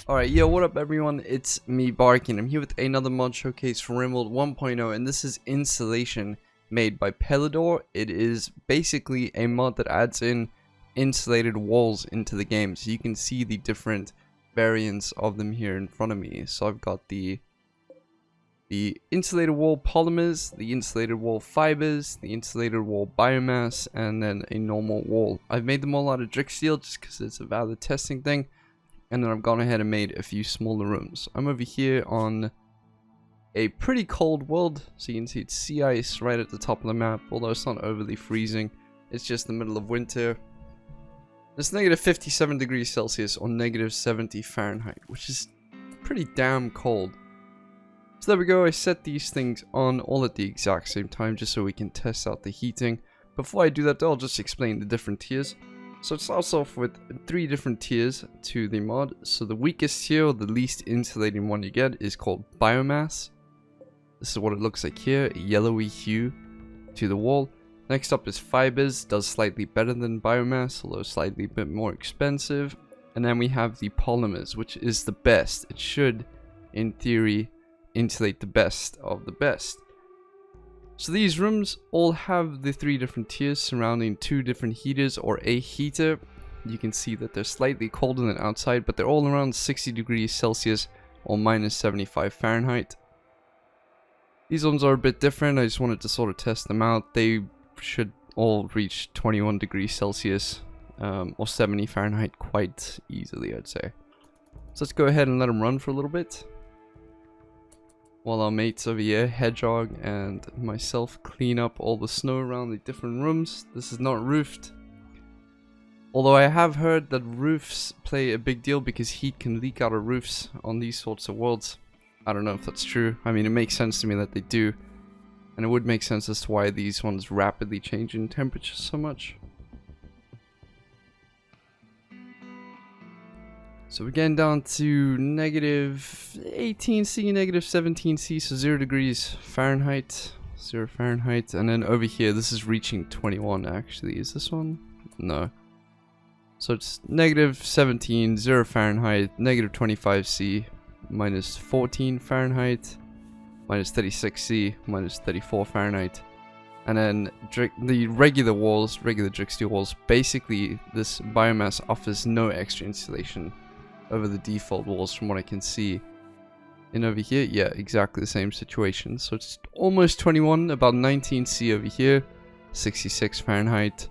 Alright, yo, what up everyone, it's me BaRKy, and I'm here with another mod showcase for Rimworld 1.0, and this is Insulation made by Tailor. It is basically a mod that adds in insulated walls into the game, so you can see the different variants of them here in front of me. So I've got the insulated wall polymers, the insulated wall fibers, the insulated wall biomass, and then a normal wall. I've made them all out of Textile just because it's a valid testing thing. And then I've gone ahead and made a few smaller rooms. I'm over here on a pretty cold world, so you can see it's sea ice right at the top of the map, although it's not overly freezing. It's just the middle of winter. It's negative 57 degrees Celsius or negative 70 Fahrenheit, which is pretty damn cold. So there we go, I set these things on all at the exact same time just so we can test out the heating. Before I do that though, I'll just explain the different tiers. So it starts off with 3 different tiers to the mod. So the weakest tier, or the least insulating one you get, is called Biomass. This is what it looks like here, a yellowy hue to the wall. Next up is Fibres, does slightly better than Biomass, although slightly a bit more expensive. And then we have the Polymers, which is the best. It should, in theory, insulate the best of the best. So these rooms all have the 3 different tiers surrounding 2 different heaters or a heater. You can see that they're slightly colder than outside, but they're all around 60 degrees Celsius or minus 75 Fahrenheit. These ones are a bit different. I just wanted to sort of test them out. They should all reach 21 degrees Celsius or 70 Fahrenheit quite easily, I'd say. So let's go ahead and let them run for a little bit, while our mates over here, Hedgehog and myself, clean up all the snow around the different rooms. This is not roofed. Although I have heard that roofs play a big deal because heat can leak out of roofs on these sorts of worlds. I don't know if that's true. I mean, it makes sense to me that they do. And it would make sense as to why these ones rapidly change in temperature so much. So we're getting down to negative 18°C, negative 17°C, so 0 degrees Fahrenheit, 0 Fahrenheit. And then over here, this is reaching 21 actually. Is this one? No. So it's negative 17, 0 Fahrenheit, negative 25°C, minus 14 Fahrenheit, minus 36°C, minus 34 Fahrenheit. And then the regular walls, regular Textile walls, basically this biomass offers no extra insulation over the default walls from what I can see. And over here, yeah, exactly the same situation. So it's almost 21, about 19°C over here, 66 Fahrenheit.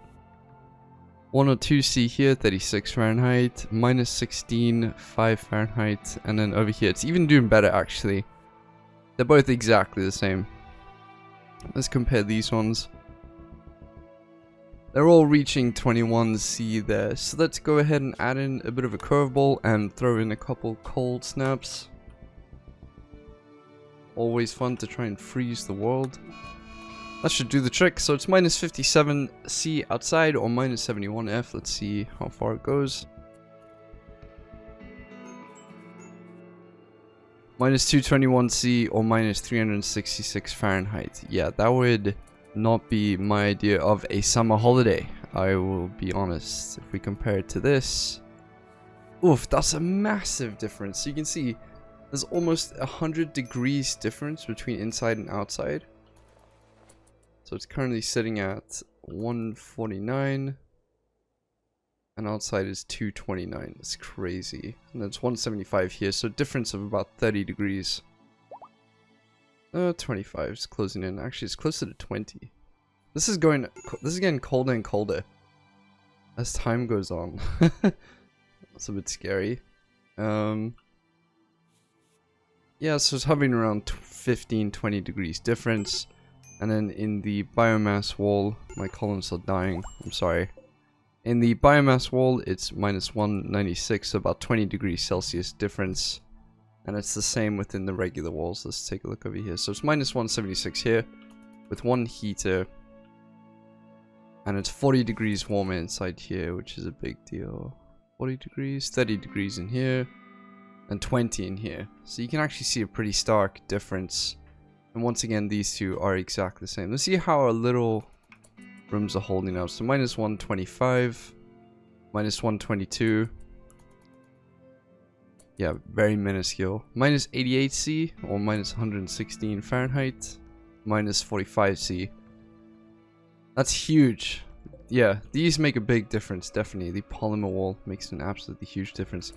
102°C here, 36 Fahrenheit, minus 16, 5 Fahrenheit. And then over here, it's even doing better actually. They're both exactly the same. Let's compare these ones. They're all reaching 21°C there, so let's go ahead and add in a bit of a curveball and throw in a couple cold snaps. Always fun to try and freeze the world. That should do the trick. So it's minus 57°C outside or minus 71°F. Let's see how far it goes. Minus 221°C or minus 366 Fahrenheit. Yeah, that would not be my idea of a summer holiday, I will be honest. If we compare it to this, oof, that's a massive difference. So you can see there's almost 100 degrees difference between inside and outside. So it's currently sitting at 149 and outside is 229. It's crazy. And it's 175 here, so difference of about 30 degrees. 25 is closing in. Actually, it's closer to 20. This is getting colder and colder as time goes on. That's a bit scary. Yeah, so it's hovering around 15-20 degrees difference. And then in the biomass wall, my columns are dying. I'm sorry. In the biomass wall, it's minus 196, so about 20 degrees Celsius difference. And it's the same within the regular walls. Let's take a look over here. So it's minus 176 here with 1 heater. And it's 40 degrees warmer inside here, which is a big deal. 40 degrees, 30 degrees in here, and 20 in here. So you can actually see a pretty stark difference. And once again, these two are exactly the same. Let's see how our little rooms are holding up. So minus 125, minus 122. yeah, very minuscule. Minus 88C or minus 116 Fahrenheit. Minus 45C. That's huge. Yeah, these make a big difference, definitely. The polymer wall makes an absolutely huge difference.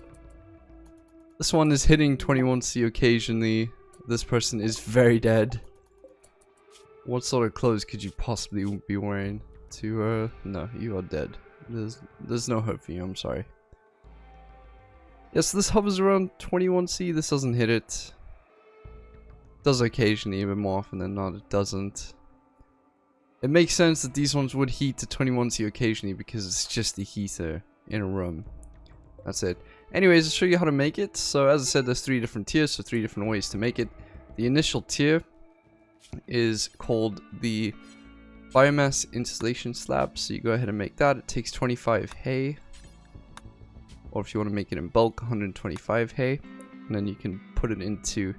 This one is hitting 21C occasionally. This person is very dead. What sort of clothes could you possibly be wearing to, no, you are dead. There's no hope for you, I'm sorry. Yes, this hovers around 21C, this doesn't hit it. Does occasionally, but more often than not, it doesn't. It makes sense that these ones would heat to 21C occasionally because it's just the heater in a room. That's it. Anyways, I'll show you how to make it. So as I said, there's 3 different tiers, so 3 different ways to make it. The initial tier is called the Biomass insulation slab. So you go ahead and make that. It takes 25 hay. Or if you want to make it in bulk, 125 hay. And then you can put it into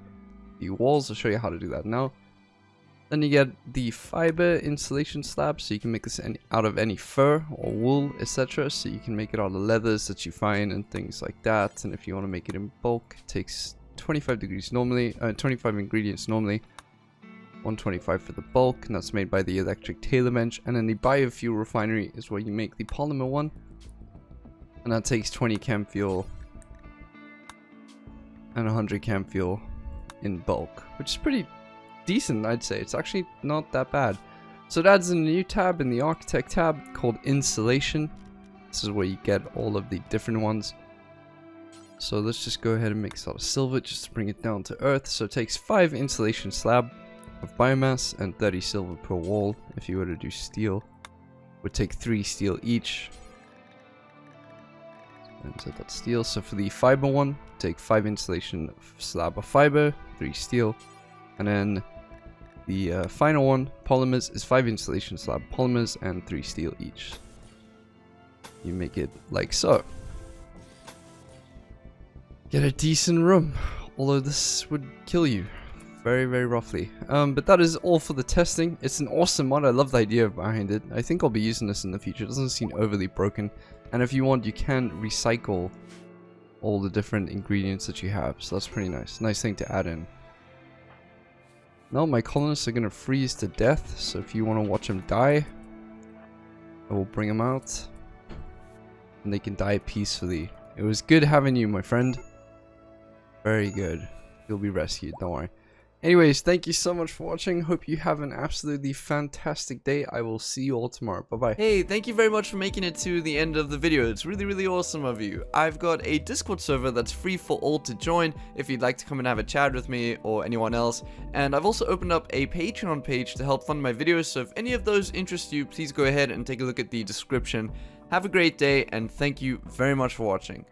the walls. I'll show you how to do that now. Then you get the fiber insulation slab, so you can make this out of any fur or wool, etc. So you can make it out of leathers that you find and things like that. And if you want to make it in bulk, it takes 25 ingredients normally, 125 for the bulk, and that's made by the electric Tailor bench. And then the Biofuel Refinery is where you make the polymer one, and that takes 20 chem fuel and 100 chem fuel in bulk, which is pretty decent, I'd say. It's actually not that bad. So it adds a new tab in the architect tab called insulation. This is where you get all of the different ones. So let's just go ahead and make this out of silver just to bring it down to earth. So it takes 5 insulation slab of biomass and 30 silver per wall. If you were to do steel, it would take 3 steel each. And so that's steel. So for the fiber one, take 5 insulation slab of fiber, 3 steel. And then the final one, polymers, is 5 insulation slab polymers and 3 steel each. You make it like so. Get a decent room, although this would kill you very, very roughly. But that is all for the testing. It's an awesome mod. I love the idea behind it. I think I'll be using this in the future. It doesn't seem overly broken. And if you want, you can recycle all the different ingredients that you have. So that's pretty nice. Nice thing to add in. Now my colonists are going to freeze to death, so if you want to watch them die, I will bring them out, and they can die peacefully. It was good having you, my friend. Very good. You'll be rescued, don't worry. Anyways, thank you so much for watching. Hope you have an absolutely fantastic day. I will see you all tomorrow. Bye-bye. Hey, thank you very much for making it to the end of the video. It's really, really awesome of you. I've got a Discord server that's free for all to join if you'd like to come and have a chat with me or anyone else. And I've also opened up a Patreon page to help fund my videos. So if any of those interest you, please go ahead and take a look at the description. Have a great day, and thank you very much for watching.